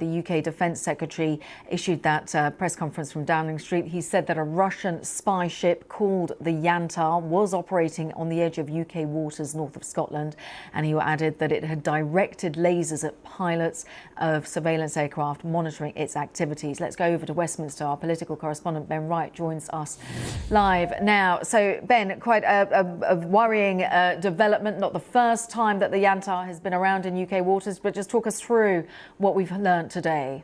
the UK Defence Secretary issued that press conference from Downing Street. He said that a Russian spy ship called the Yantar was operating on the edge of UK waters north of Scotland, and he added that it had directed lasers at pilots of surveillance aircraft monitoring its activities. Let's go over to Westminster. Our political correspondent Ben Wright joins us live now. So Ben, quite a worrying development, not the first time that the Yantar has been around in UK waters, but just talk us through what we've learnt today.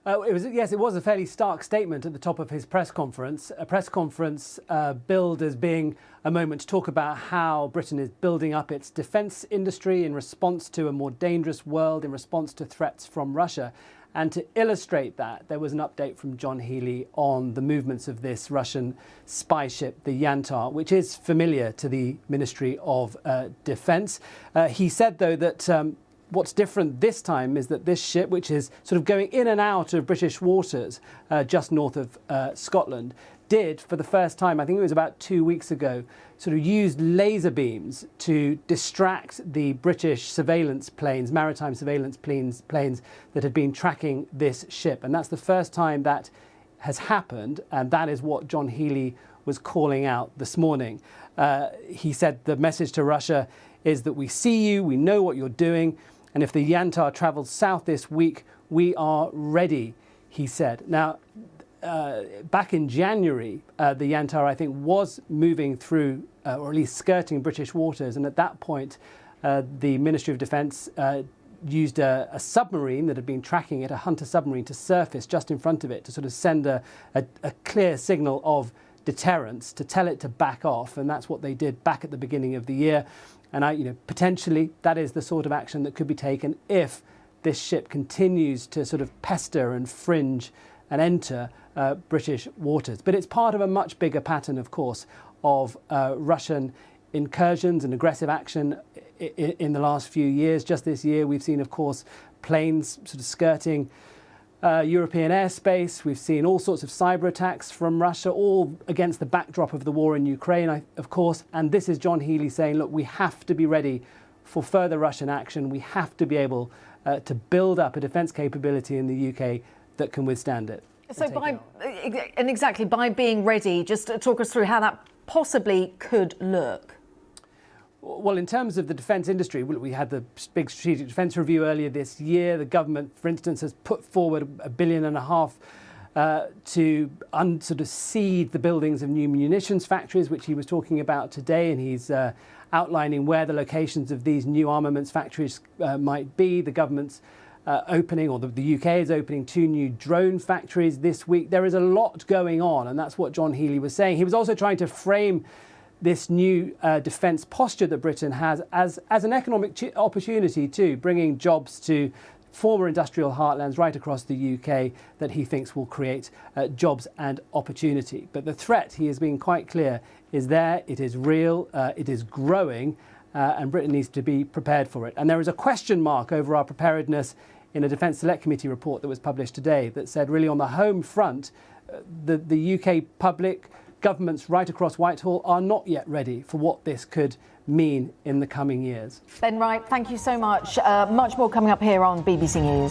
It was a fairly stark statement at the top of his press conference. A press conference billed as being a moment to talk about how Britain is building up its defence industry in response to a more dangerous world, in response to threats from Russia. And to illustrate that, there was an update from John Healey on the movements of this Russian spy ship, the Yantar, which is familiar to the Ministry of Defence. He said, though, that what's different this time is that this ship, which is sort of going in and out of British waters just north of Scotland, did, for the first time, I think it was about 2 weeks ago, sort of used laser beams to distract the British surveillance planes, maritime surveillance planes that had been tracking this ship. And that's the first time that has happened, and that is what John Healey was calling out this morning. He said the message to Russia is that we see you, we know what you're doing, and if the Yantar travels south this week, we are ready, he said. Now, back in January, the Yantar, I think, was moving through, or at least skirting British waters. And at that point, the Ministry of Defence used a submarine that had been tracking it, a Hunter submarine, to surface just in front of it to sort of send a clear signal of deterrence, to tell it to back off. And that's what they did back at the beginning of the year. And potentially that is the sort of action that could be taken if this ship continues to sort of pester and fringe and enter British waters. But it's part of a much bigger pattern, of course, of Russian incursions and aggressive action in the last few years. Just this year, we've seen, of course, planes sort of skirting European airspace. We've seen all sorts of cyber attacks from Russia, all against the backdrop of the war in Ukraine, of course. And this is John Healey saying, look, we have to be ready for further Russian action. We have to be able to build up a defence capability in the UK that can withstand it. So by being ready, just talk us through how that possibly could look. Well, in terms of the defence industry, we had the big strategic defence review earlier this year. The government, for instance, has put forward £1.5 billion to sort of seed the buildings of new munitions factories, which he was talking about today, and he's outlining where the locations of these new armaments factories might be. The government's opening, or the UK is opening 2 new drone factories this week. There is a lot going on, and that's what John Healey was saying. He was also trying to frame this new defence posture that Britain has as an economic opportunity too, bringing jobs to former industrial heartlands right across the UK that he thinks will create jobs and opportunity. But the threat, he has been quite clear, is there, it is real, it is growing, and Britain needs to be prepared for it. And there is a question mark over our preparedness in a Defence Select Committee report that was published today that said really on the home front, the UK public, governments right across Whitehall are not yet ready for what this could mean in the coming years. Ben Wright, thank you so much. Much more coming up here on BBC News.